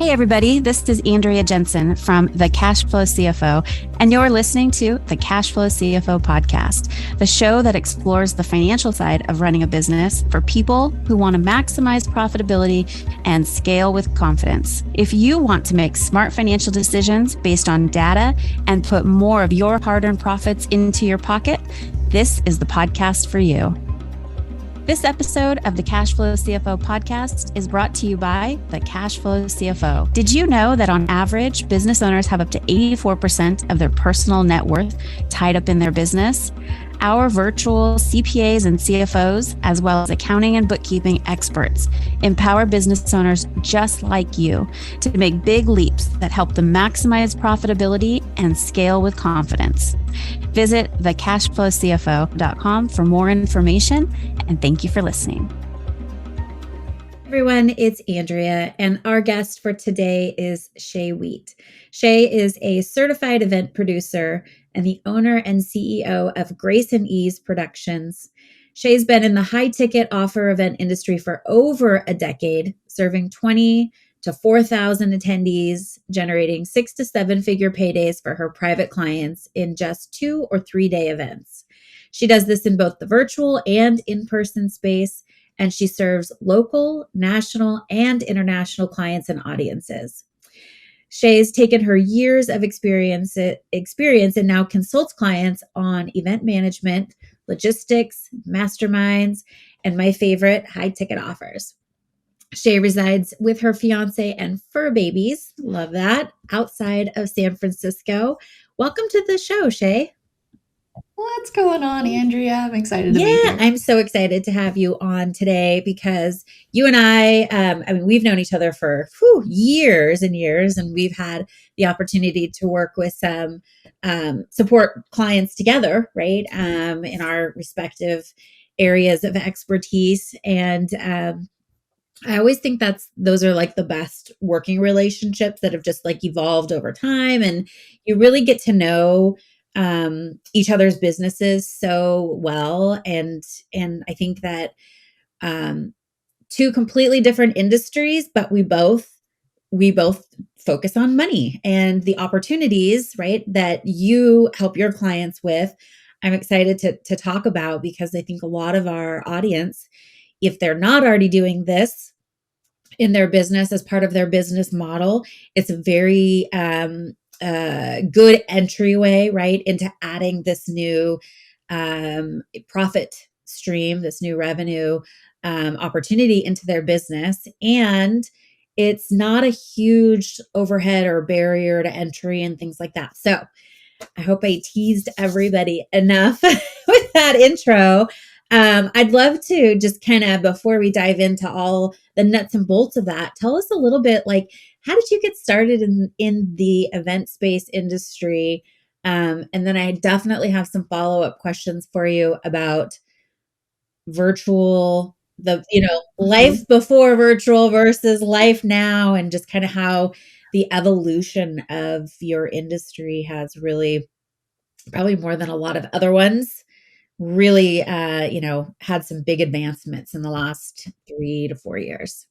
Hey everybody, this is Andrea Jenson from the Cash Flow CFO, and you're listening to the Cash Flow CFO Podcast, the show that explores the financial side of running a business for people who want to maximize profitability and scale with confidence. If you want to make smart financial decisions based on data and put more of your hard-earned profits into your pocket, this is the podcast for you. This episode of the Cash Flow CFO podcast is brought to you by the Cash Flow CFO. Did you know that on average, business owners have up to 84% of their personal net worth tied up in their business? Our virtual CPAs and CFOs, as well as accounting and bookkeeping experts, empower business owners just like you to make big leaps that help them maximize profitability and scale with confidence. Visit thecashflowcfo.com for more information, and thank you for listening. Everyone, it's Andrea, and our guest for today is Shay Wheat. Shay is a certified event producer and the owner and CEO of Grace and Ease Productions. Shay's been in the high-ticket offer event industry for over a decade, serving 20 to 4,000 attendees, generating 6 to 7 figure paydays for her private clients in just 2 or 3 day events. She does this in both the virtual and in-person space, and she serves local, national, and international clients and audiences. Shay's taken her years of experience and now consults clients on event management, logistics, masterminds, and my favorite, high-ticket offers. Shay resides with her fiance and fur babies, love that, outside of San Francisco. Welcome to the show, Shay. What's going on, Andrea? I'm excited to be here. I'm so excited to have you on today because you and I we've known each other for years and years, and we've had the opportunity to work with some support clients together, right, in our respective areas of expertise. And I always think those are like the best working relationships that have just like evolved over time, and you really get to know each other's businesses so well. And I think that two completely different industries, but we both focus on money and the opportunities, right, that you help your clients with. I'm excited to talk about, because I think a lot of our audience, if they're not already doing this in their business as part of their business model, it's a very good entryway, right, into adding this new profit stream, this new revenue opportunity into their business. And it's not a huge overhead or barrier to entry and things like that. So I hope I teased everybody enough with that intro. I'd love to just kind of, before we dive into all the nuts and bolts of that, tell us a little bit, like, how did you get started in the event space industry? And then I definitely have some follow-up questions for you about virtual, life before virtual versus life now, and just kind of how the evolution of your industry has really, probably more than a lot of other ones, really, had some big advancements in the last 3 to 4 years.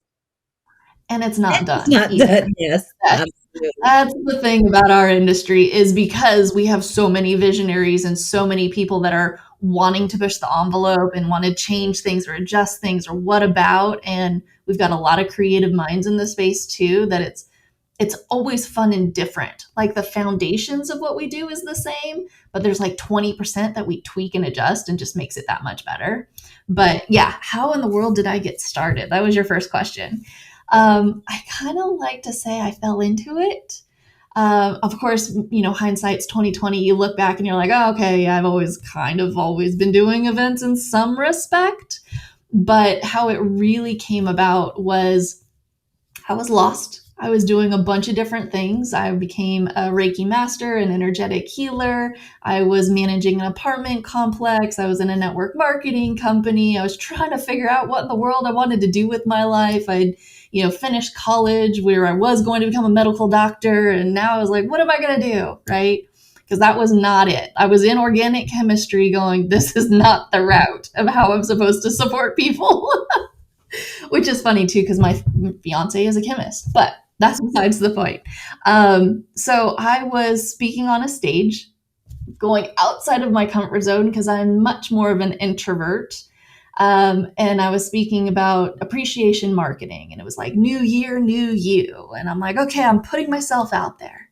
And it's not done. It's not done, yes. That's the thing about our industry, is because we have so many visionaries and so many people that are wanting to push the envelope and want to change things or adjust things or what about. And we've got a lot of creative minds in the space too, that it's always fun and different. Like the foundations of what we do is the same, but there's like 20% that we tweak and adjust and just makes it that much better. But yeah, how in the world did I get started? That was your first question. I kind of like to say I fell into it. Of course, hindsight's 2020. You look back and you're like, oh, okay, yeah, I've always been doing events in some respect. But how it really came about was I was lost. I was doing a bunch of different things. I became a Reiki master, an energetic healer. I was managing an apartment complex. I was in a network marketing company. I was trying to figure out what in the world I wanted to do with my life. I'd, finished college where I was going to become a medical doctor. And now I was like, what am I going to do? Right? Because that was not it. I was in organic chemistry going, this is not the route of how I'm supposed to support people. Which is funny too, because my fiance is a chemist. But That's besides the point. So I was speaking on a stage, going outside of my comfort zone because I'm much more of an introvert. And I was speaking about appreciation marketing, and it was like new year, new you. And I'm like, okay, I'm putting myself out there.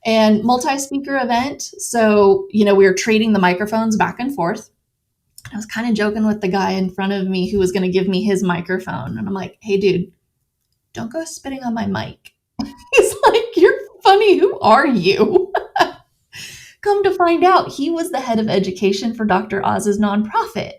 And multi-speaker event. So, we were trading the microphones back and forth. I was kind of joking with the guy in front of me who was going to give me his microphone. And I'm like, hey, dude, don't go spitting on my mic. He's like, you're funny. Who are you? Come to find out, he was the head of education for Dr. Oz's nonprofit.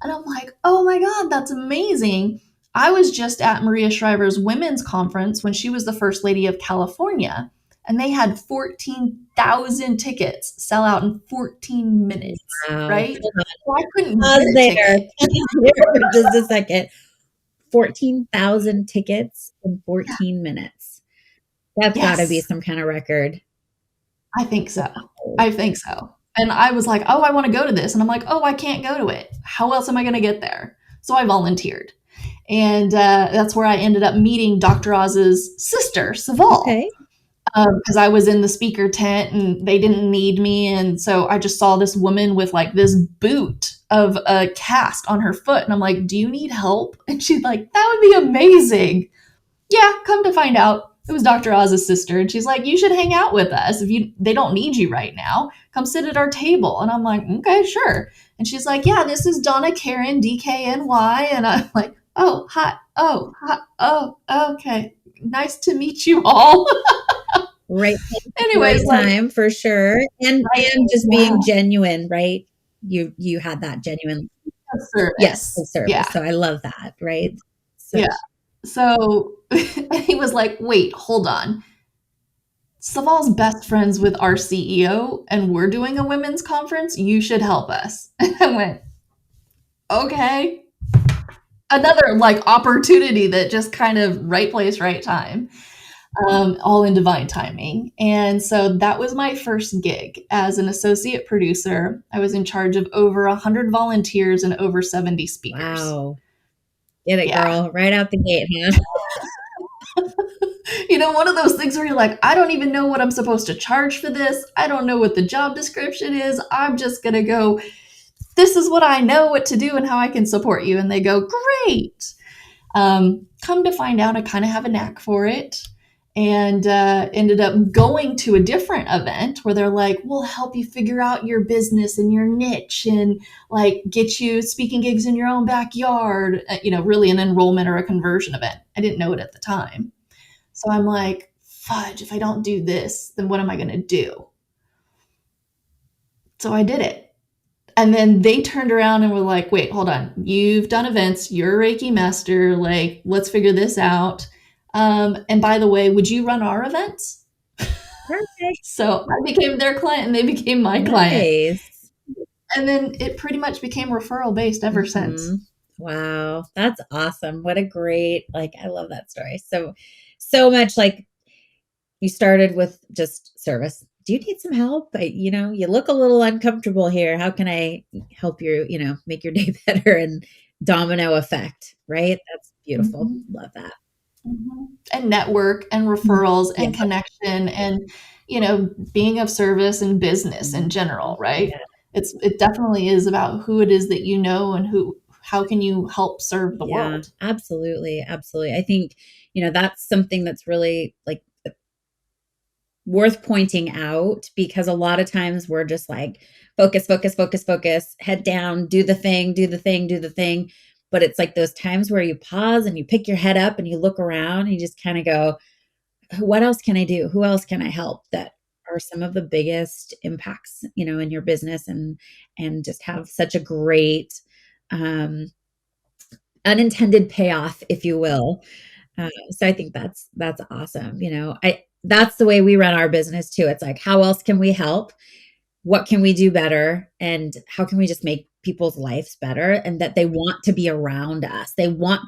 And I'm like, oh my God, that's amazing. I was just at Maria Shriver's women's conference when she was the first lady of California, and they had 14,000 tickets sell out in 14 minutes, Wow. right? So I couldn't Pause get a there. ticket. For just a second. 14,000 tickets in 14 minutes. That's got to be Yes, some kind of record. I think so. I think so. And I was like, oh, I want to go to this. And I'm like, oh, I can't go to it. How else am I going to get there? So I volunteered. And that's where I ended up meeting Dr. Oz's sister, Saval. Okay. Because I was in the speaker tent and they didn't need me. And so I just saw this woman with like this boot of a cast on her foot. And I'm like, do you need help? And she's like, that would be amazing. Yeah, come to find out, it was Dr. Oz's sister. And she's like, you should hang out with us. They don't need you right now. Come sit at our table. And I'm like, okay, sure. And she's like, yeah, this is Donna Karen, DKNY. And I'm like, oh, hi. Oh, okay. Nice to meet you all. Right. Anyways, right time for sure. And just yeah, being genuine, right? You had that genuine service. yes, service. Yeah. So I love that, right? So Yeah. So he was like, wait, hold on. Saval's best friends with our CEO, and we're doing a women's conference. You should help us. And I went, okay. Another like opportunity that just kind of right place, right time, all in divine timing. And so that was my first gig as an associate producer. I was in charge of over 100 volunteers and over 70 speakers. wow. Get it, Yeah. girl. Right out the gate, huh? One of those things where you're like, I don't even know what I'm supposed to charge for this. I don't know what the job description is. I'm just going to go, this is what I know what to do and how I can support you. And they go, great. Come to find out, I kind of have a knack for it, and ended up going to a different event where they're like, we'll help you figure out your business and your niche and like get you speaking gigs in your own backyard, really an enrollment or a conversion event. I didn't know it at the time. So I'm like, fudge, if I don't do this, then what am I going to do? So I did it. And then they turned around and were like, wait, hold on. You've done events. You're a Reiki master. Like, let's figure this out. And by the way, would you run our events? Perfect. So I became their client and they became my client. Nice. And then it pretty much became referral based ever since. Wow. That's awesome. What a great, I love that story. So much like you started with just service. Do you need some help? You look a little uncomfortable here. How can I help you, make your day better, and domino effect, right? That's beautiful. Love that. And network and referrals and connection and, being of service and business in general, right? Yeah. It definitely is about who it is that you know and how can you help serve the world? Absolutely. Absolutely. I think, that's something that's really worth pointing out, because a lot of times we're just like, focus, head down, do the thing. But it's like those times where you pause and you pick your head up and you look around and you just kind of go, what else can I do? Who else can I help? That are some of the biggest impacts, in your business, and just have such a great, unintended payoff, if you will. So I think that's awesome. That's the way we run our business too. It's like, how else can we help? What can we do better? And how can we just make people's lives better, and that they want to be around us? They want,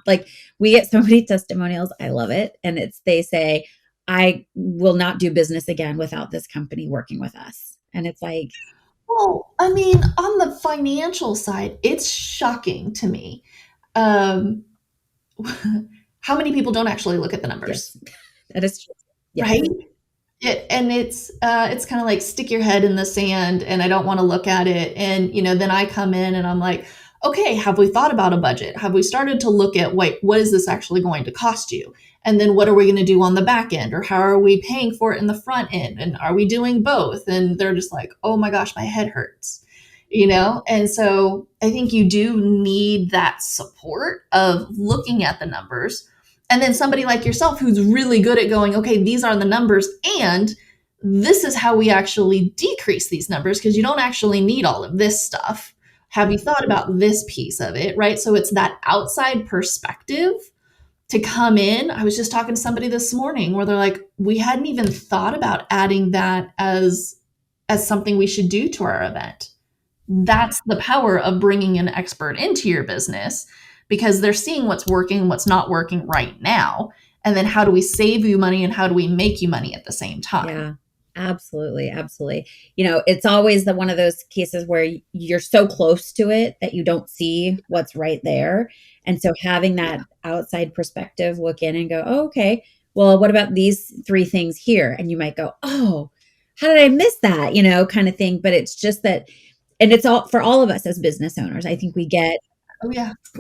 we get so many testimonials. I love it. And they say, I will not do business again without this company working with us. And it's like, well, I mean, on the financial side, it's shocking to me. How many people don't actually look at the numbers? Yes. That is true. Yes. right? And it's kind of like stick your head in the sand and I don't want to look at it. And, then I come in and I'm like, okay, have we thought about a budget? Have we started to look at, wait, what is this actually going to cost you? And then what are we going to do on the back end? Or how are we paying for it in the front end? And are we doing both? And they're just like, oh my gosh, my head hurts. And so I think you do need that support of looking at the numbers. And then somebody like yourself who's really good at going, okay, these are the numbers, and this is how we actually decrease these numbers because you don't actually need all of this stuff. Have you thought about this piece of it, right? So it's that outside perspective to come in. I was just talking to somebody this morning where they're like, we hadn't even thought about adding that as something we should do to our event. That's the power of bringing an expert into your business, because they're seeing what's working, what's not working right now. And then how do we save you money and how do we make you money at the same time? Yeah, absolutely. Absolutely. It's always one of those cases where you're so close to it that you don't see what's right there. And so having that outside perspective, look in and go, oh, okay, well, what about these 3 things here? And you might go, oh, how did I miss that? Kind of thing. But it's just that, and it's all for all of us as business owners. I think we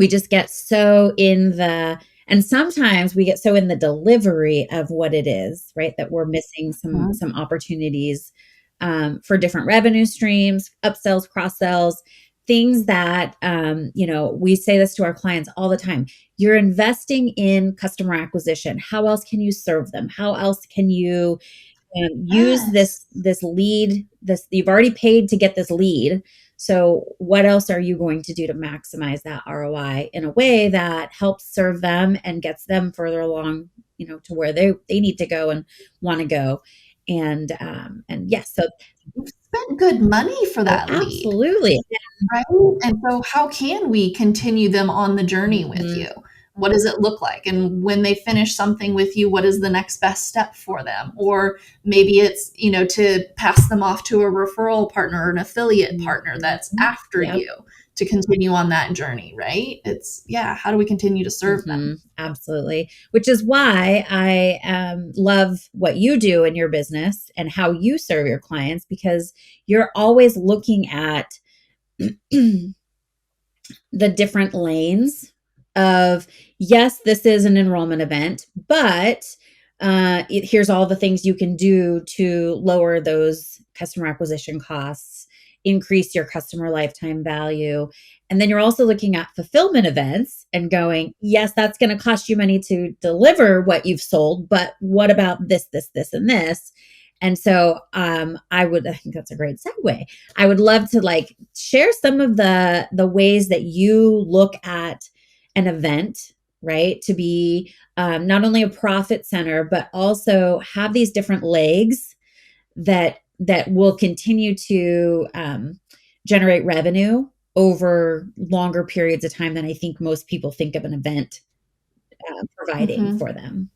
just get so and sometimes we get so in the delivery of what it is, right? That we're missing some opportunities for different revenue streams, upsells, cross sells, things that, we say this to our clients all the time. You're investing in customer acquisition. How else can you serve them? How else can you use this lead? You've already paid to get this lead. So what else are you going to do to maximize that ROI in a way that helps serve them and gets them further along, to where they need to go and want to go. And yes, so you've spent good money for that lead. Absolutely. Right? And so how can we continue them on the journey with you? What does it look like? And when they finish something with you, what is the next best step for them? Or maybe it's, to pass them off to a referral partner or an affiliate partner that's after you to continue on that journey, right? It's, how do we continue to serve them? Absolutely. Which is why I love what you do in your business and how you serve your clients, because you're always looking at the different lanes of, yes, this is an enrollment event, but here's all the things you can do to lower those customer acquisition costs, increase your customer lifetime value. And then you're also looking at fulfillment events and going, yes, that's going to cost you money to deliver what you've sold, but what about this, and this? And so I think that's a great segue. I would love to share some of the ways that you look at an event, right? To be not only a profit center, but also have these different legs that will continue to generate revenue over longer periods of time than I think most people think of an event providing for them.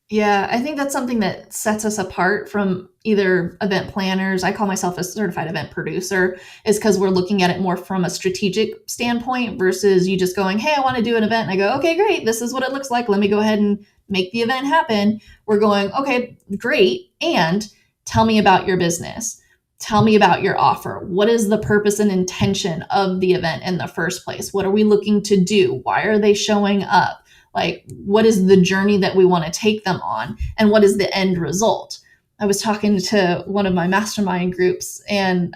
Yeah, I think that's something that sets us apart from either event planners. I call myself a certified event producer, is because we're looking at it more from a strategic standpoint versus you just going, hey, I want to do an event. And I go, okay, great. This is what it looks like. Let me go ahead and make the event happen. We're going, okay, great. And tell me about your business. Tell me about your offer. What is the purpose and intention of the event in the first place? What are we looking to do? Why are they showing up? What is the journey that we want to take them on? And what is the end result? I was talking to one of my mastermind groups, and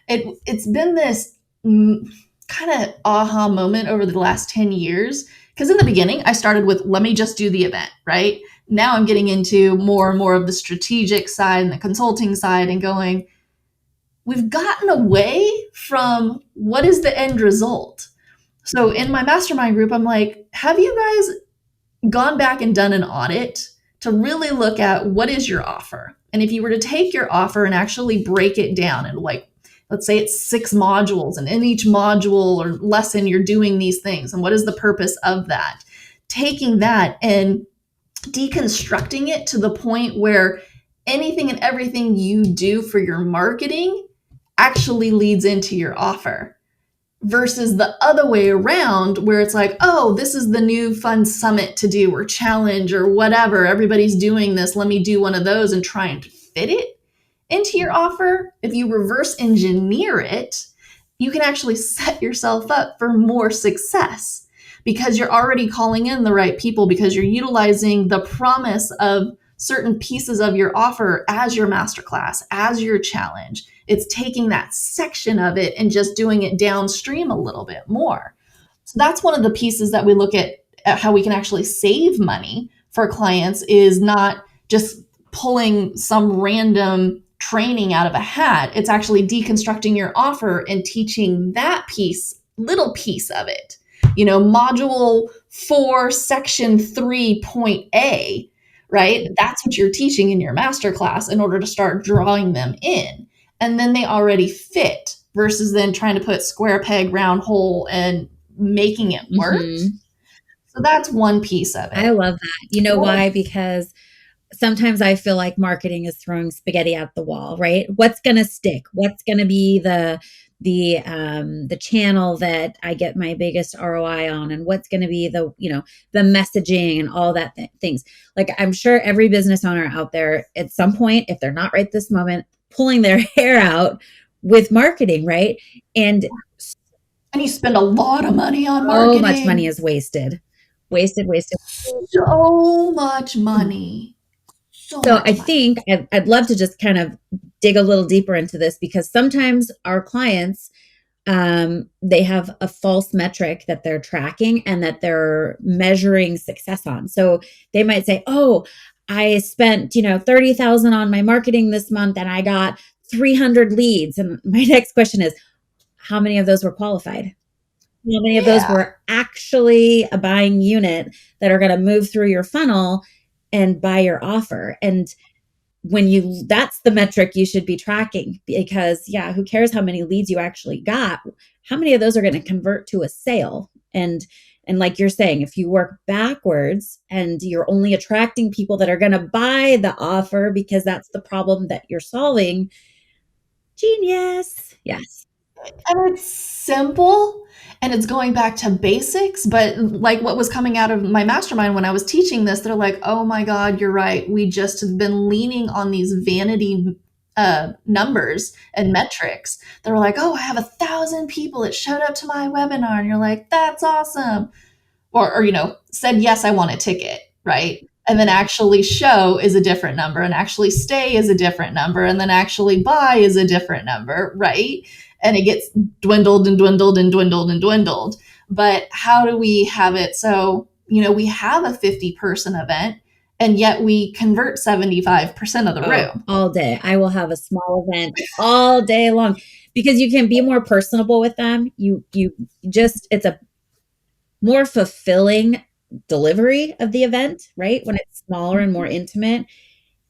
it's been this kind of aha moment over the last 10 years. Because in the beginning, I started with, let me just do the event, right? Now I'm getting into more and more of the strategic side and the consulting side and going, we've gotten away from what is the end result. So in my mastermind group, I'm like, have you guys gone back and done an audit to really look at what is your offer? And if you were to take your offer and actually break it down and let's say it's 6 modules, and in each module or lesson, you're doing these things. And what is the purpose of that? Taking that and deconstructing it to the point where anything and everything you do for your marketing actually leads into your offer. versus the other way around where it's like, oh, this is the new fun summit to do or challenge or whatever. Everybody's doing this. Let me do one of those and try and fit it into your offer. If you reverse engineer it, you can actually set yourself up for more success because you're already calling in the right people, because you're utilizing the promise of certain pieces of your offer as your masterclass, as your challenge. It's taking that section of it and just doing it downstream a little bit more. So that's one of the pieces that we look at how we can actually save money for clients, is not just pulling some random training out of a hat. It's actually deconstructing your offer and teaching that little piece of it. Module 4, section 3, point A, right? That's what you're teaching in your masterclass in order to start drawing them in. And then they already fit versus then trying to put square peg, round hole and making it work. So that's one piece of it. I love that. You know why? Because sometimes I feel like marketing is throwing spaghetti at the wall, right? What's going to stick? What's going to be the channel that I get my biggest ROI on, and what's going to be the messaging and all that things. Like, I'm sure every business owner out there at some point, if they're not right this moment, pulling their hair out with marketing, right? And you spend a lot of money on marketing. So much money is wasted. So much money. So I think I'd love to just kind of dig a little deeper into this, because sometimes our clients, they have a false metric that they're tracking and that they're measuring success on. So they might say, oh, I spent, $30,000 on my marketing this month and I got 300 leads. And my next question is, how many of those were qualified? How many of those were actually a buying unit that are going to move through your funnel and buy your offer? And that's the metric you should be tracking, because who cares how many leads you actually got? How many of those are going to convert to a sale? And like you're saying, if you work backwards and you're only attracting people that are going to buy the offer because that's the problem that you're solving, genius. Yes. And it's simple and it's going back to basics, but like what was coming out of my mastermind when I was teaching this, they're like, oh my God, you're right. We just have been leaning on these vanity numbers and metrics. They were like, oh, I have 1,000 people that showed up to my webinar. And you're like, that's awesome. Or said, yes, I want a ticket, right? And then actually show is a different number, and actually stay is a different number, and then actually buy is a different number, right? And it gets dwindled and dwindled and dwindled and dwindled. But how do we have it so, we have a 50-person event and yet we convert 75% of the room? All day. I will have a small event all day long, because you can be more personable with them. It's a more fulfilling delivery of the event, right? When it's smaller and more intimate,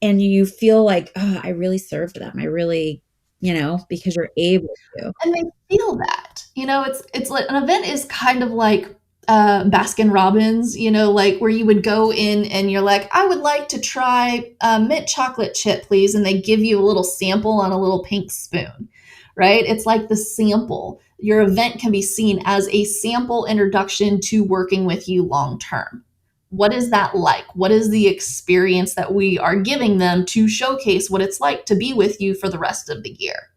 and you feel like, oh, I really served them. I really, because you're able to. And they feel that, it's like an event is kind of like Baskin Robbins, like where you would go in and you're like, I would like to try mint chocolate chip, please. And they give you a little sample on a little pink spoon, right? It's like the sample. Your event can be seen as a sample introduction to working with you long-term. What is that like? What is the experience that we are giving them to showcase what it's like to be with you for the rest of the year?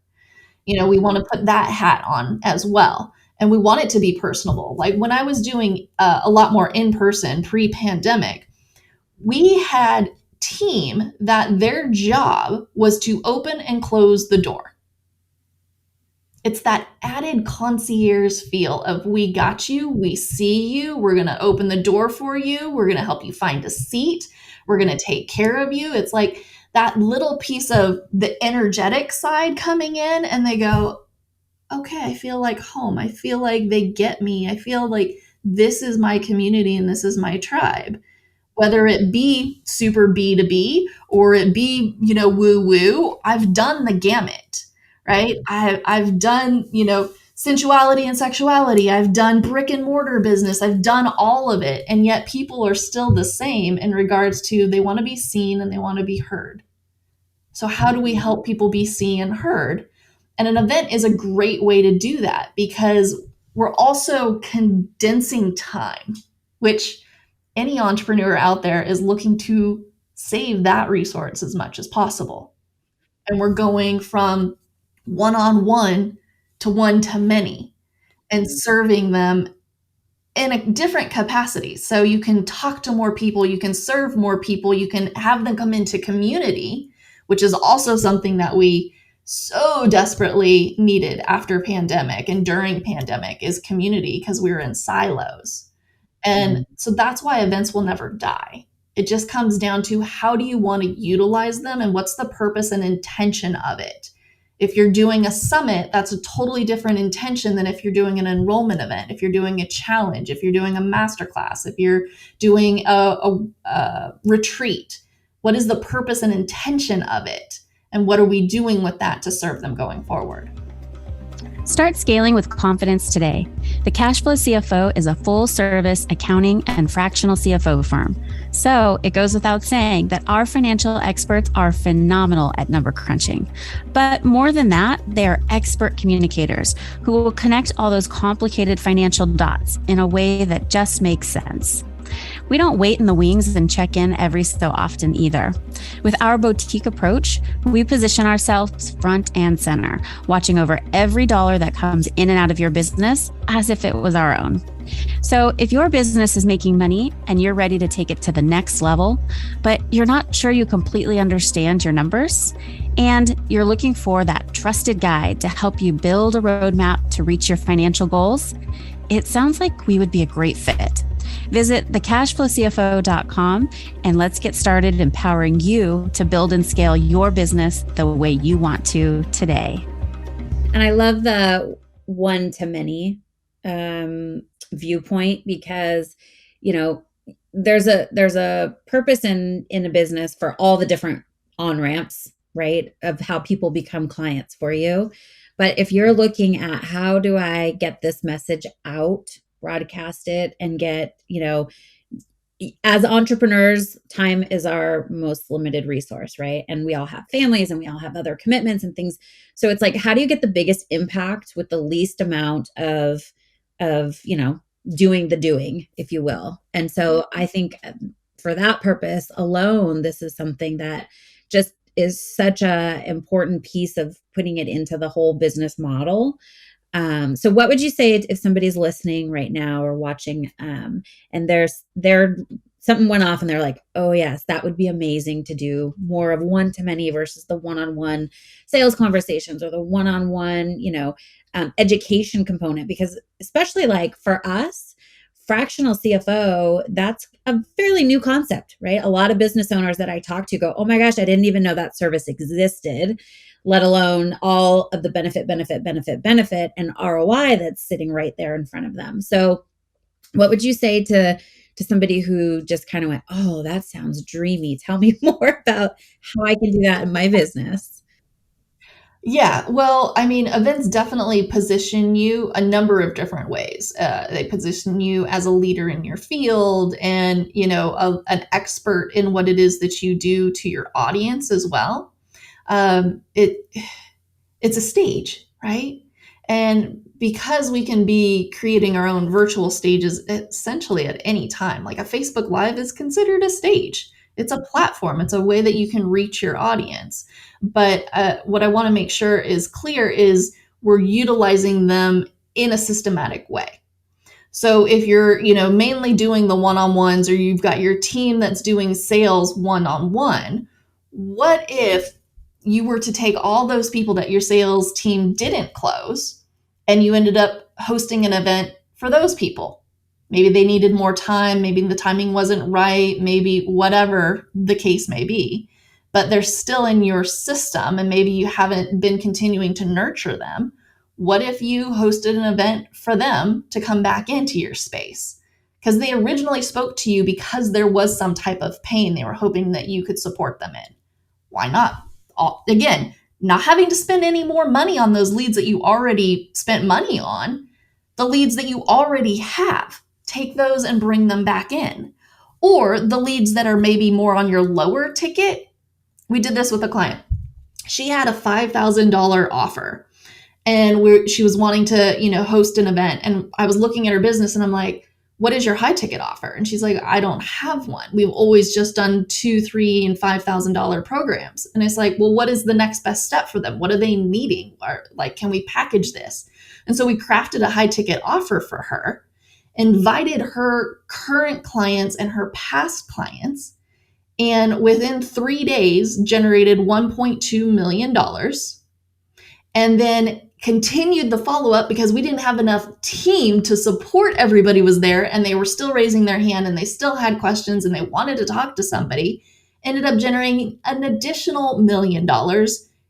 We want to put that hat on as well. And we want it to be personable. Like when I was doing a lot more in person pre-pandemic, we had team that their job was to open and close the door. It's that added concierge feel of, we got you, we see you, we're going to open the door for you, we're going to help you find a seat, we're going to take care of you. It's like that little piece of the energetic side coming in, and they go, okay, I feel like home. I feel like they get me. I feel like this is my community and this is my tribe. Whether it be super B2B or it be, woo woo, I've done the gamut, right? I've done, sensuality and sexuality. I've done brick and mortar business. I've done all of it. And yet people are still the same in regards to, they want to be seen and they want to be heard. So how do we help people be seen and heard? And an event is a great way to do that, because we're also condensing time, which any entrepreneur out there is looking to save that resource as much as possible. And we're going from one-on-one to one-to-many and serving them in a different capacity. So you can talk to more people, you can serve more people, you can have them come into community, which is also something that we so desperately needed after pandemic and during pandemic, is community, because we were in silos. And so that's why events will never die. It just comes down to, how do you want to utilize them and what's the purpose and intention of it? If you're doing a summit, that's a totally different intention than if you're doing an enrollment event, if you're doing a challenge, if you're doing a masterclass, if you're doing a retreat. What is the purpose and intention of it? And what are we doing with that to serve them going forward? Start scaling with confidence today. The Cash Flow CFO is a full-service accounting and fractional CFO firm. So it goes without saying that our financial experts are phenomenal at number crunching. But more than that, they are expert communicators who will connect all those complicated financial dots in a way that just makes sense. We don't wait in the wings and check in every so often either. With our boutique approach, we position ourselves front and center, watching over every dollar that comes in and out of your business as if it was our own. So if your business is making money and you're ready to take it to the next level, but you're not sure you completely understand your numbers, and you're looking for that trusted guide to help you build a roadmap to reach your financial goals, it sounds like we would be a great fit. Visit thecashflowcfo.com and let's get started empowering you to build and scale your business the way you want to today. And I love the one-to-many viewpoint, because, you know, there's a purpose in a business for all the different on-ramps, right, of how people become clients for you. But if you're looking at, how do I get this message out, broadcast it, and get, as entrepreneurs, time is our most limited resource, right? And we all have families and we all have other commitments and things. So it's like, how do you get the biggest impact with the least amount of doing the doing, if you will? And so I think for that purpose alone, this is something that just is such a important piece of putting it into the whole business model. So what would you say if somebody's listening right now or watching, and they're something went off and they're like, oh yes, that would be amazing to do more of one-to-many versus the one-on-one sales conversations or the one-on-one, education component? Because especially like for us, fractional CFO, that's a fairly new concept, right? A lot of business owners that I talk to go, oh my gosh, I didn't even know that service existed, let alone all of the benefit and ROI that's sitting right there in front of them. So what would you say to somebody who just kind of went, oh, that sounds dreamy. Tell me more about how I can do that in my business. Yeah, well, I mean, events definitely position you a number of different ways. They position you as a leader in your field and, an expert in what it is that you do to your audience as well. It's a stage, right? And because we can be creating our own virtual stages essentially at any time, like a Facebook Live is considered a stage. It's a platform. It's a way that you can reach your audience. But what I want to make sure is clear is we're utilizing them in a systematic way. So if you're, mainly doing the one-on-ones, or you've got your team that's doing sales one-on-one, what if you were to take all those people that your sales team didn't close and you ended up hosting an event for those people? Maybe they needed more time. Maybe the timing wasn't right. Maybe whatever the case may be, but they're still in your system and maybe you haven't been continuing to nurture them. What if you hosted an event for them to come back into your space? Because they originally spoke to you because there was some type of pain they were hoping that you could support them in. Why not? Again, not having to spend any more money on those leads that you already spent money on. The leads that you already have, take those and bring them back in. Or the leads that are maybe more on your lower ticket. We did this with a client. She had a $5,000 offer. And she was wanting to, host an event. And I was looking at her business and I'm like, what is your high ticket offer? And she's like, I don't have one. We've always just done $2,000, $3,000, and $5,000 programs. And it's like, well, what is the next best step for them? What are they needing? Or like, can we package this? And so we crafted a high ticket offer for her, invited her current clients and her past clients, and within 3 days generated $1.2 million. And then continued the follow-up because we didn't have enough team to support everybody was there, and they were still raising their hand and they still had questions and they wanted to talk to somebody. Ended up generating an additional $1 million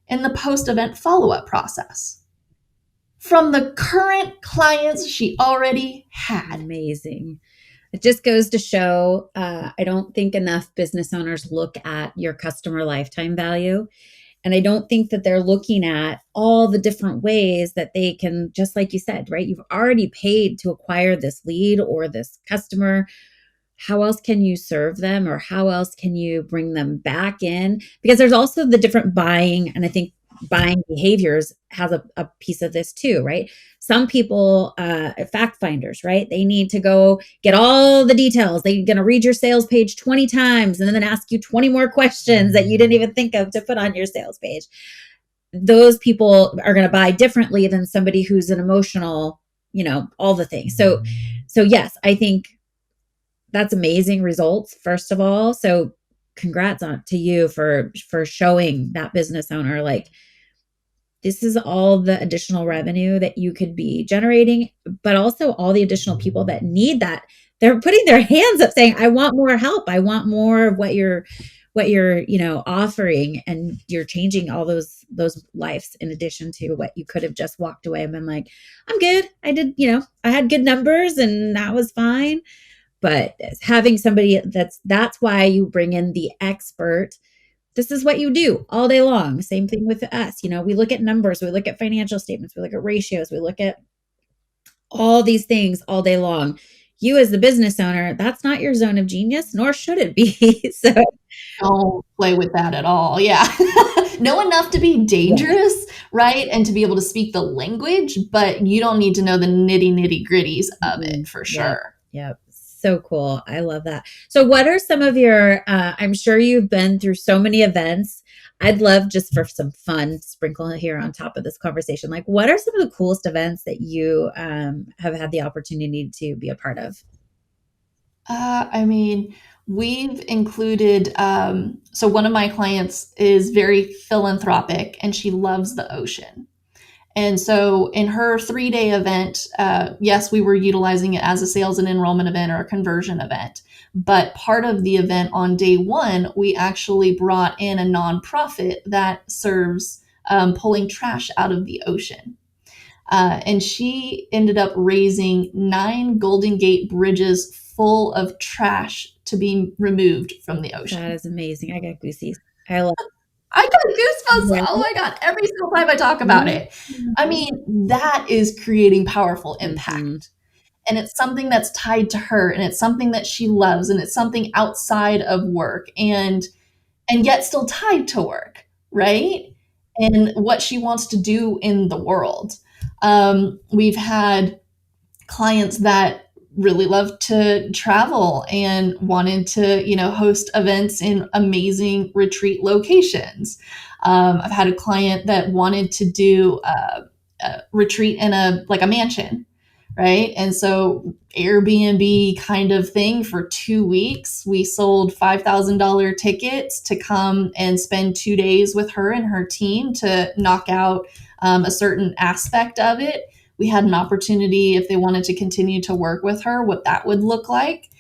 in the post-event follow-up process from the current clients she already had. Amazing. It just goes to show, I don't think enough business owners look at your customer lifetime value. And I don't think that they're looking at all the different ways that they can, just like you said, right? You've already paid to acquire this lead or this customer. How else can you serve them, or how else can you bring them back in? Because there's also the different buying, and I think buying behaviors has a piece of this too, right? Some people, fact finders, right? They need to go get all the details. They're going to read your sales page 20 times and then ask you 20 more questions that you didn't even think of to put on your sales page. Those people are going to buy differently than somebody who's an emotional, all the things. So yes, I think that's amazing results, first of all. So congrats to you for showing that business owner, like, this is all the additional revenue that you could be generating, but also all the additional people that need that. They're putting their hands up saying, I want more help. I want more of what you're offering. And you're changing all those lives in addition to what you could have just walked away and been like, I'm good. I did, I had good numbers and that was fine. But having somebody that's why you bring in the expert. This is what you do all day long. Same thing with us. We look at numbers, we look at financial statements, we look at ratios, we look at all these things all day long. You as the business owner, that's not your zone of genius, nor should it be. So don't play with that at all. Yeah. Know enough to be dangerous, right? And to be able to speak the language, but you don't need to know the nitty gritties of it for sure. Yep. So cool. I love that. So what are some of your, I'm sure you've been through so many events. I'd love, just for some fun sprinkle here on top of this conversation, like, what are some of the coolest events that you have had the opportunity to be a part of? We've included, so one of my clients is very philanthropic and she loves the ocean. And so in her 3-day event, yes, we were utilizing it as a sales and enrollment event or a conversion event. But part of the event on day 1, we actually brought in a nonprofit that serves pulling trash out of the ocean. And she ended up raising 9 Golden Gate bridges full of trash to be removed from the ocean. That is amazing. I got goosies. I love it. I got goosebumps. Yeah. Oh my God. Every single time I talk about it. I mean, that is creating powerful impact. And it's something that's tied to her, and it's something that she loves, and it's something outside of work and yet still tied to work, right? And what she wants to do in the world. We've had clients that really love to travel and wanted to, host events in amazing retreat locations. I've had a client that wanted to do a retreat in a mansion, right? And so Airbnb kind of thing for 2 weeks. We sold $5,000 tickets to come and spend 2 days with her and her team to knock out a certain aspect of it. We had an opportunity, if they wanted to continue to work with her, what that would look like.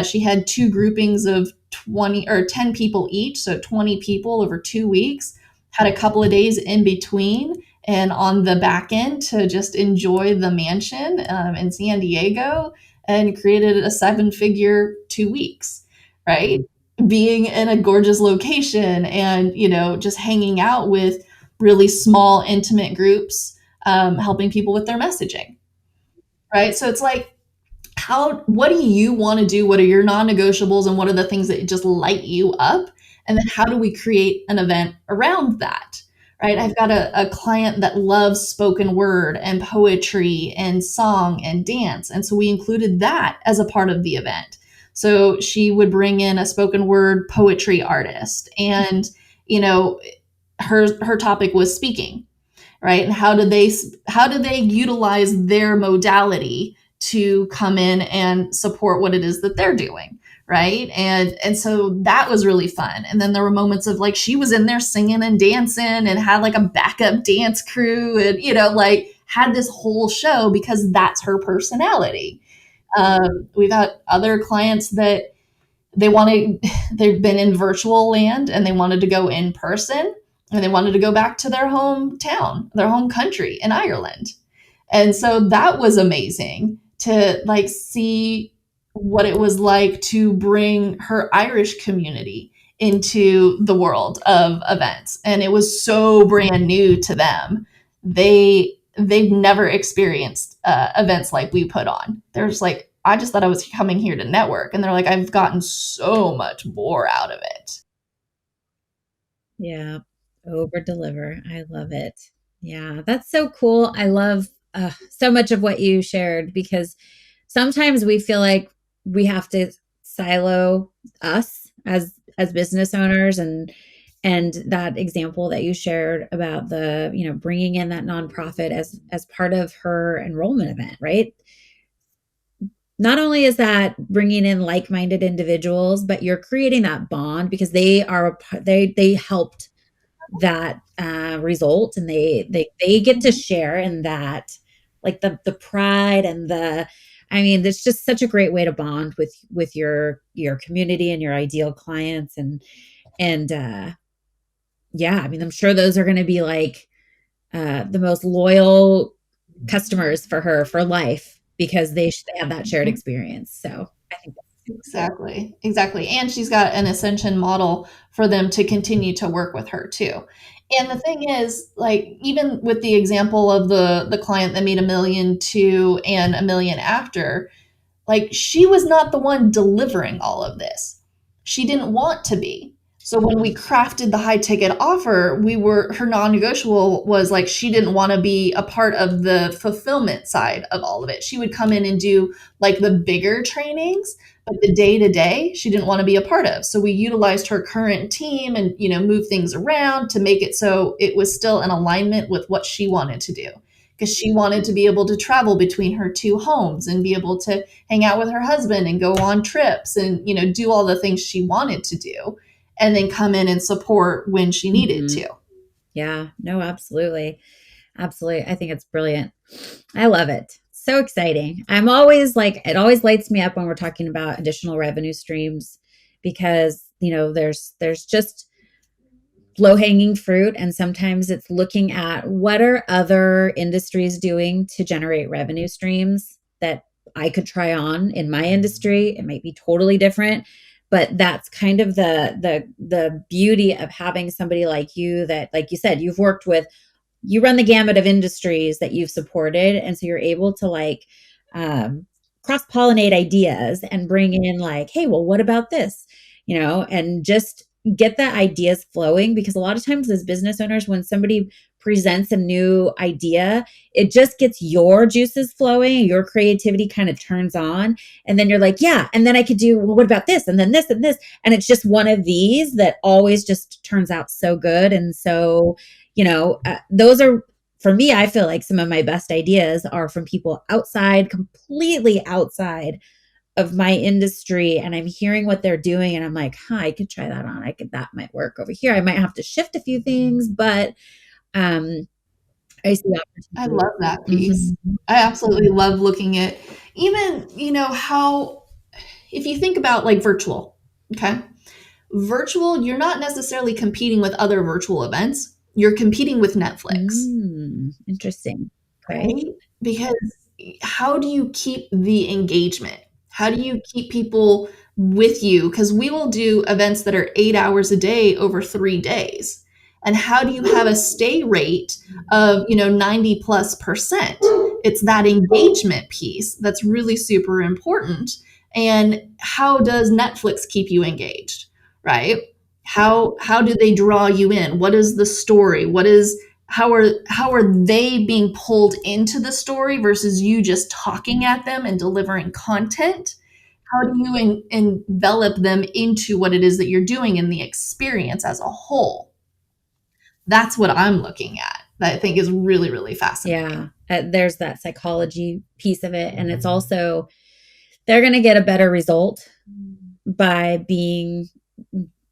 She had 2 groupings of 20 or 10 people each, so 20 people over 2 weeks, had a couple of days in between, and on the back end to just enjoy the mansion in San Diego, and created a 7-figure 2 weeks, right? Being in a gorgeous location and, just hanging out with really small, intimate groups, helping people with their messaging, right? So it's like, what do you want to do? What are your non-negotiables, and what are the things that just light you up? And then how do we create an event around that, right? I've got a client that loves spoken word and poetry and song and dance. And so we included that as a part of the event. So she would bring in a spoken word poetry artist, and, her topic was speaking, right? And how do they utilize their modality to come in and support what it is that they're doing, right? And so that was really fun. And then there were moments of like she was in there singing and dancing and had like a backup dance crew, and like had this whole show because that's her personality. We've had other clients that they've been in virtual land and they wanted to go in person, and they wanted to go back to their hometown, their home country in Ireland. And so that was amazing to like see what it was like to bring her Irish community into the world of events. And it was so brand new to them. They've never experienced events like we put on. They're just like, I just thought I was coming here to network. And they're like, I've gotten so much more out of it. Yeah. Over deliver. I love it. Yeah. That's so cool. I love so much of what you shared, because sometimes we feel like we have to silo us as business owners, and that example that you shared about the bringing in that nonprofit as part of her enrollment event, right? Not only is that bringing in like-minded individuals, but you're creating that bond because they helped that result, and they get to share in that, like the pride and it's just such a great way to bond with your community and your ideal clients, and yeah, I'm sure those are going to be like the most loyal customers for her for life, because they have that shared experience. So I think Exactly. And she's got an ascension model for them to continue to work with her too. And the thing is, like, even with the example of the client that made $1 million to and $1 million after, like, she was not the one delivering all of this. She didn't want to be. So when we crafted the high ticket offer, her non-negotiable was like, she didn't want to be a part of the fulfillment side of all of it. She would come in and do like the bigger trainings, but the day to day, she didn't want to be a part of. So we utilized her current team and, move things around to make it so it was still in alignment with what she wanted to do. Because she wanted to be able to travel between her two homes and be able to hang out with her husband and go on trips and, do all the things she wanted to do, and then come in and support when she needed to. Yeah, no, absolutely. Absolutely. I think it's brilliant. I love it. So exciting. I'm always like, it always lights me up when we're talking about additional revenue streams, because, there's just low-hanging fruit. And sometimes it's looking at what are other industries doing to generate revenue streams that I could try on in my industry. It might be totally different, but that's kind of the beauty of having somebody like you that, like you said, you run the gamut of industries that you've supported. And so you're able to like cross-pollinate ideas and bring in like, hey, well, what about this? And just get the ideas flowing, because a lot of times as business owners, when somebody presents a new idea, it just gets your juices flowing, your creativity kind of turns on, and then you're like, yeah, and then I could do, well, what about this, and then this and this, and it's just one of these that always just turns out so good. And so those are, for me, I feel like some of my best ideas are from people outside, completely outside of my industry, and I'm hearing what they're doing, and I'm like, I could try that on. That might work over here. I might have to shift a few things, but I see opportunity. I love that piece. Mm-hmm. I absolutely love looking at even, how, if you think about like virtual, okay? Virtual, you're not necessarily competing with other virtual events. You're competing with Netflix. Interesting. Okay. Right? Because how do you keep the engagement? How do you keep people with you? Because we will do events that are 8 hours a day over 3 days. And how do you have a stay rate of, 90+%? It's that engagement piece that's really super important. And how does Netflix keep you engaged, right? How do they draw you in? What is the story? How are they being pulled into the story versus you just talking at them and delivering content? How do you envelop them into what it is that you're doing in the experience as a whole? That's what I'm looking at that I think is really, really fascinating. Yeah. There's that psychology piece of it. And it's also, they're going to get a better result by being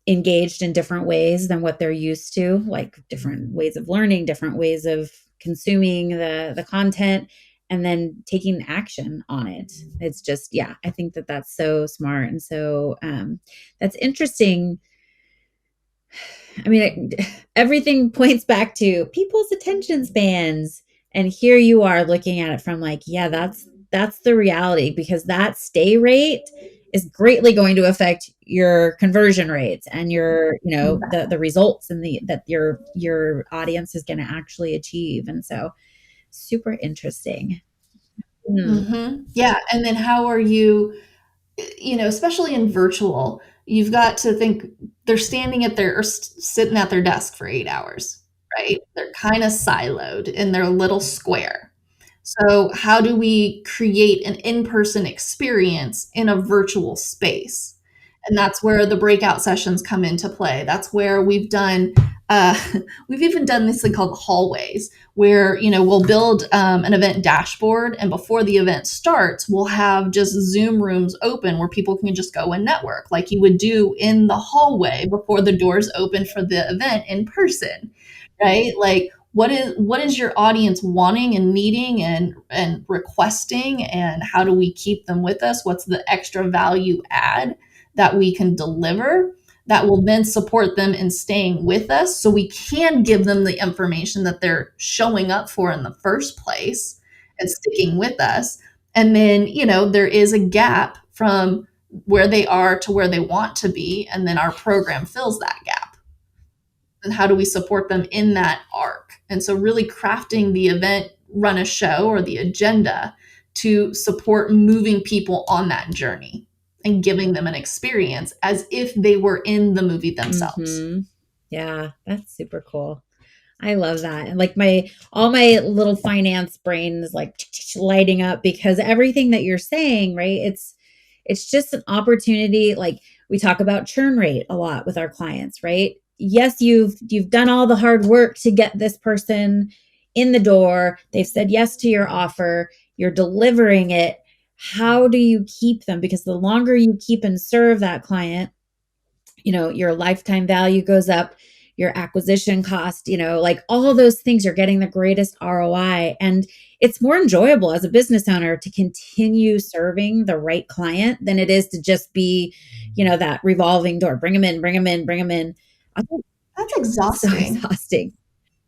engaged in different ways than what they're used to, like different ways of learning, different ways of consuming the content, and then taking action on it. It's just, yeah, I think that that's so smart. And so that's interesting. I mean, everything points back to people's attention spans. And here you are looking at it from like, yeah, that's the reality, because that stay rate is greatly going to affect your conversion rates and your, the results and that your audience is going to actually achieve. And so super interesting. Mm-hmm. Yeah. And then how are you, especially in virtual, you've got to think they're sitting at their desk for 8 hours, right? They're kind of siloed in their little square. So how do we create an in-person experience in a virtual space? And that's where the breakout sessions come into play. That's where we've even done this thing called hallways, where we'll build an event dashboard, and before the event starts, we'll have just Zoom rooms open where people can just go and network, like you would do in the hallway before the doors open for the event in person, right? Like, what is your audience wanting and needing and requesting, and how do we keep them with us? What's the extra value add that we can deliver that will then support them in staying with us, so we can give them the information that they're showing up for in the first place and sticking with us? And then, there is a gap from where they are to where they want to be, and then our program fills that gap. And how do we support them in that arc? And so really crafting the event, run a show, or the agenda to support moving people on that journey and giving them an experience as if they were in the movie themselves. Mm-hmm. Yeah, that's super cool. I love that. And like all my little finance brain is like lighting up, because everything that you're saying, right? It's just an opportunity. Like we talk about churn rate a lot with our clients, right? Yes, you've done all the hard work to get this person in the door. They've said yes to your offer. You're delivering it. How do you keep them? Because the longer you keep and serve that client, your lifetime value goes up, your acquisition cost, like all of those things, you're getting the greatest ROI. And it's more enjoyable as a business owner to continue serving the right client than it is to just be, that revolving door. Bring them in, bring them in, bring them in. That's exhausting. So exhausting.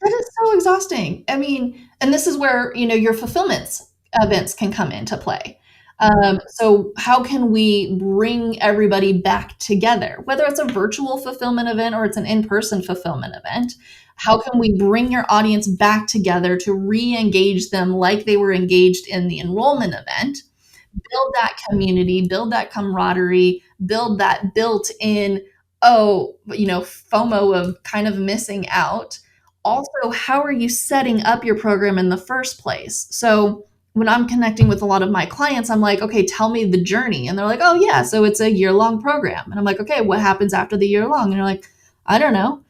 That is so exhausting. I mean, and this is where, your fulfillment events can come into play. So how can we bring everybody back together, whether it's a virtual fulfillment event or it's an in-person fulfillment event? How can we bring your audience back together to re-engage them like they were engaged in the enrollment event? Build that community, build that camaraderie, build that built-in, FOMO of kind of missing out. Also, how are you setting up your program in the first place? So when I'm connecting with a lot of my clients, I'm like, okay, tell me the journey. And they're like, oh yeah, so it's a year-long program. And I'm like, okay, what happens after the year long? And they're like, I don't know.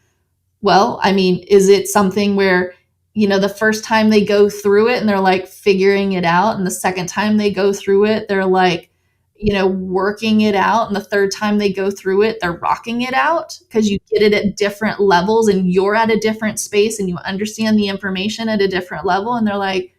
Well, I mean, is it something where, the first time they go through it and they're like figuring it out, and the second time they go through it, they're like, working it out, and the third time they go through it, they're rocking it out, because you get it at different levels and you're at a different space and you understand the information at a different level. And they're like,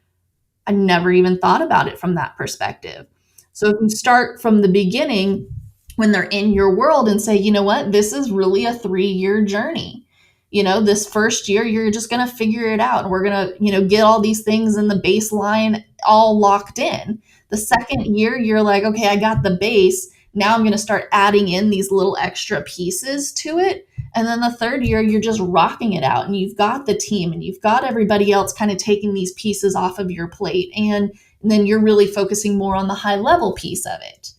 I never even thought about it from that perspective. So if you start from the beginning when they're in your world and say, you know what, this is really a 3-year journey. This first year, you're just going to figure it out. And we're going to, get all these things in the baseline all locked in. The second year, you're like, okay, I got the base. Now I'm going to start adding in these little extra pieces to it. And then the third year, you're just rocking it out, and you've got the team and you've got everybody else kind of taking these pieces off of your plate. And then you're really focusing more on the high level piece of it,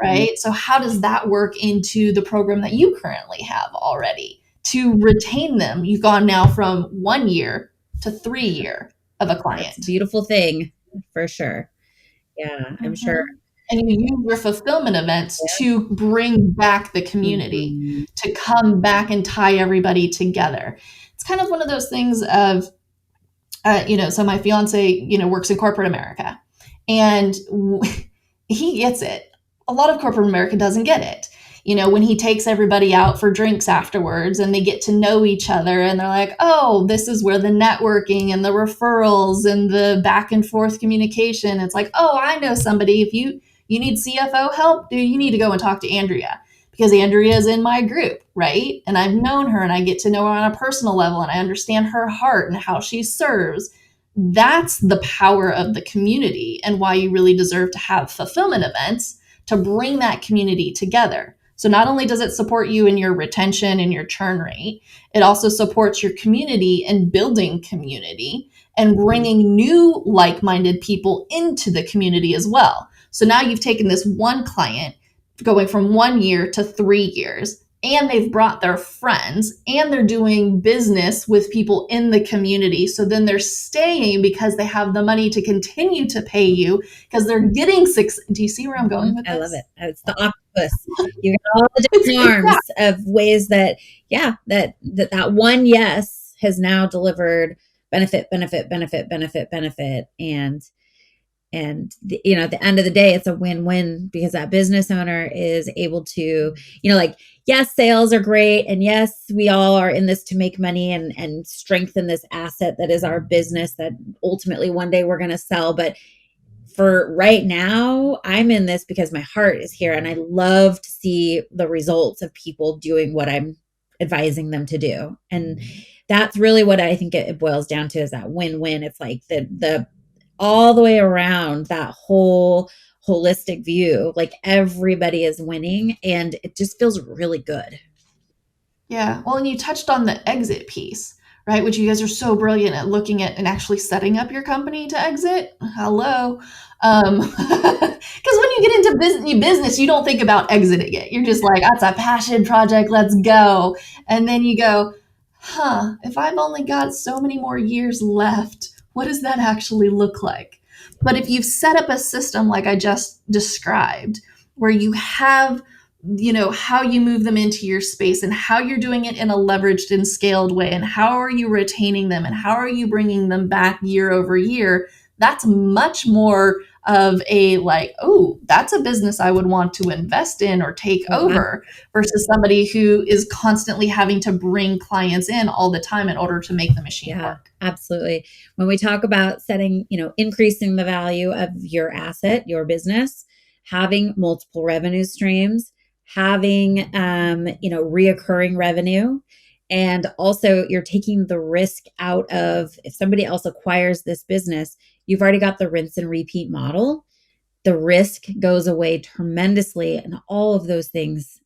right? So how does that work into the program that you currently have already to retain them? You've gone now from 1 year to 3 year of a client. That's a beautiful thing for sure. Yeah, I'm sure. And you use your fulfillment events to bring back the community, to come back and tie everybody together. It's kind of one of those things of, so my fiance, works in corporate America, and he gets it. A lot of corporate America doesn't get it. When he takes everybody out for drinks afterwards and they get to know each other and they're like, oh, this is where the networking and the referrals and the back and forth communication. It's like, oh, I know somebody. If you need CFO help, you need to go and talk to Andrea, because Andrea is in my group, right? And I've known her and I get to know her on a personal level and I understand her heart and how she serves. That's the power of the community and why you really deserve to have fulfillment events to bring that community together. So not only does it support you in your retention and your churn rate, it also supports your community and building community and bringing new like-minded people into the community as well. So now you've taken this one client going from 1 year to 3 years, and they've brought their friends and they're doing business with people in the community. So then they're staying because they have the money to continue to pay you because they're getting six. Do you see where I'm going with this? I love it. It's the octopus. You got all the different arms of ways that one yes has now delivered benefit. And at the end of the day, it's a win-win, because that business owner is able to, yes, sales are great. And yes, we all are in this to make money and strengthen this asset that is our business that ultimately one day we're going to sell. But for right now, I'm in this because my heart is here and I love to see the results of people doing what I'm advising them to do. And that's really what I think it boils down to, is that win-win. It's like the all the way around, that whole holistic view, like everybody is winning and it just feels really good. Yeah. Well, and you touched on the exit piece, right? Which you guys are so brilliant at looking at and actually setting up your company to exit. Hello. Because when you get into business, you don't think about exiting it. You're just like, that's a passion project. Let's go. And then you go, if I've only got so many more years left, what does that actually look like? But if you've set up a system like I just described, where you have, how you move them into your space and how you're doing it in a leveraged and scaled way, and how are you retaining them and how are you bringing them back year over year, that's much more of a that's a business I would want to invest in or take over, versus somebody who is constantly having to bring clients in all the time in order to make the machine work. Absolutely. When we talk about setting, increasing the value of your asset, your business, having multiple revenue streams, having, reoccurring revenue, and also you're taking the risk out of, if somebody else acquires this business, you've already got the rinse and repeat model. The risk goes away tremendously. And all of those things,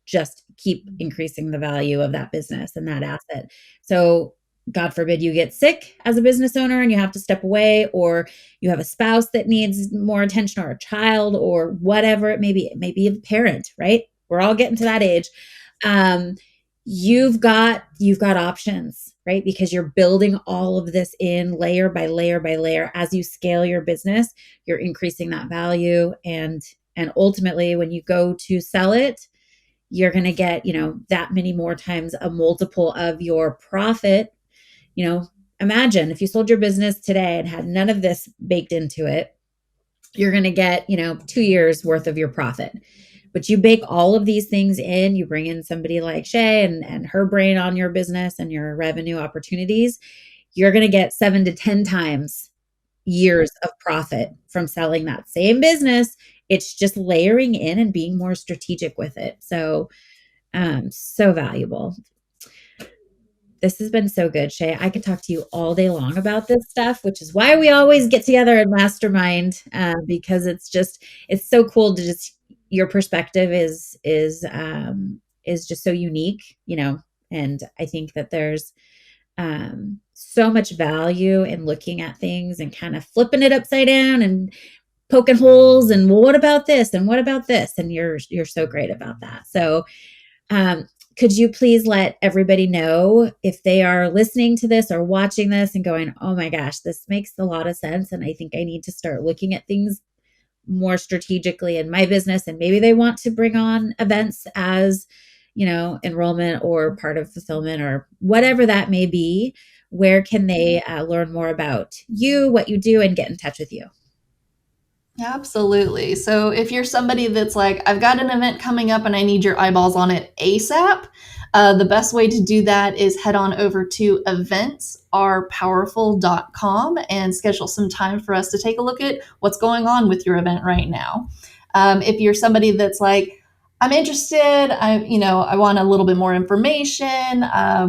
just keep increasing the value of that business and that asset. So God forbid you get sick as a business owner and you have to step away, or you have a spouse that needs more attention, or a child, or whatever it may be. It may be a parent, right? We're all getting to that age. You've got options, right? Because you're building all of this in layer by layer by layer. As you scale your business, you're increasing that value. And ultimately, when you go to sell it, you're going to get, that many more times a multiple of your profit. Imagine if you sold your business today and had none of this baked into it, you're going to get, 2 years worth of your profit. But you bake all of these things in, you bring in somebody like Shay and her brain on your business and your revenue opportunities, you're going to get 7 to 10 times years of profit from selling that same business. It's just layering in and being more strategic with it. So, so valuable. This has been so good, Shay. I could talk to you all day long about this stuff, which is why we always get together and mastermind, because it's so cool to just, your perspective is just so unique, and I think that there's so much value in looking at things and kind of flipping it upside down and poking holes and, well, what about this? And what about this? And you're so great about that. So, could you please let everybody know if they are listening to this or watching this and going, oh my gosh, this makes a lot of sense. And I think I need to start looking at things more strategically in my business. And maybe they want to bring on events as, enrollment or part of fulfillment or whatever that may be. Where can they learn more about you, what you do, and get in touch with you? Absolutely. So if you're somebody that's like, I've got an event coming up and I need your eyeballs on it ASAP, the best way to do that is head on over to eventsarepowerful.com and schedule some time for us to take a look at what's going on with your event right now. If you're somebody that's like, I'm interested, I want a little bit more information,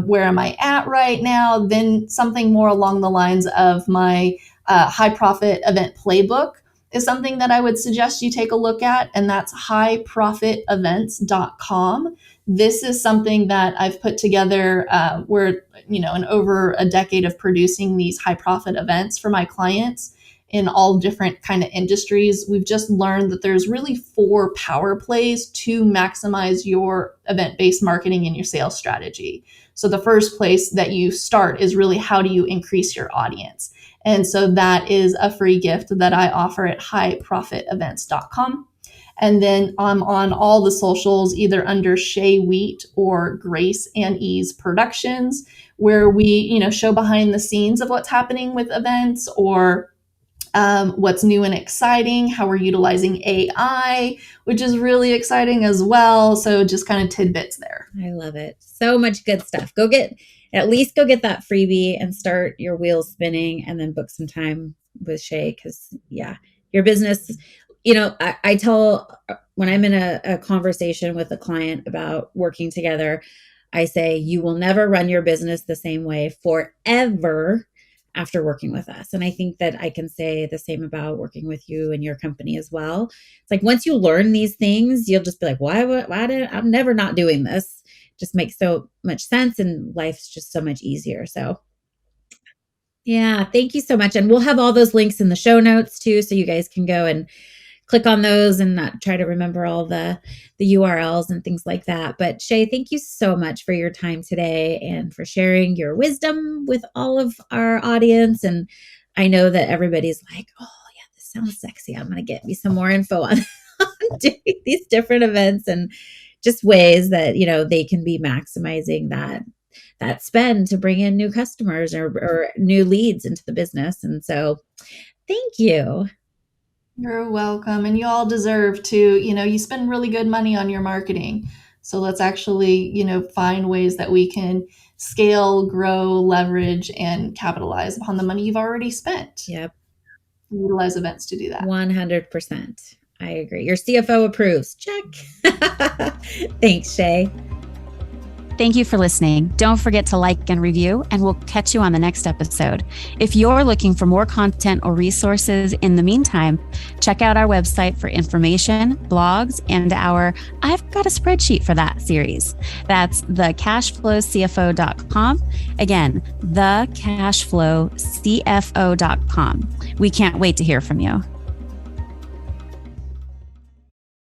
where am I at right now? Then something more along the lines of my high profit event playbook is something that I would suggest you take a look at, and that's highprofitevents.com. This is something that I've put together where, in over a decade of producing these high profit events for my clients in all different kind of industries. We've just learned that there's really 4 power plays to maximize your event-based marketing and your sales strategy. So the first place that you start is really, how do you increase your audience? And so that is a free gift that I offer at highprofitevents.com. And then I'm on all the socials, either under Shay Wheat or Grace and Ease Productions, where we, show behind the scenes of what's happening with events, or what's new and exciting, how we're utilizing AI, which is really exciting as well. So just kind of tidbits there. I love it. So much good stuff. Go get that freebie and start your wheels spinning, and then book some time with Shay. Because your business, I tell, when I'm in a conversation with a client about working together, I say, you will never run your business the same way forever after working with us. And I think that I can say the same about working with you and your company as well. It's like, once you learn these things, you'll just be like, I'm never not doing this. Just makes so much sense, and life's just so much easier. So thank you so much. And we'll have all those links in the show notes too, so you guys can go and click on those and not try to remember all the URLs and things like that. But Shay, thank you so much for your time today and for sharing your wisdom with all of our audience. And I know that everybody's like, oh yeah, this sounds sexy. I'm going to get me some more info on doing these different events and just ways that, they can be maximizing that spend to bring in new customers or new leads into the business. And so thank you. You're welcome. And you all deserve to, you spend really good money on your marketing. So let's actually, find ways that we can scale, grow, leverage, and capitalize upon the money you've already spent. Yep. Utilize events to do that. 100%. I agree. Your CFO approves. Check. Thanks, Shay. Thank you for listening. Don't forget to like and review, and we'll catch you on the next episode. If you're looking for more content or resources in the meantime, check out our website for information, blogs, and our I've Got a Spreadsheet for That series. That's thecashflowcfo.com. Again, thecashflowcfo.com. We can't wait to hear from you.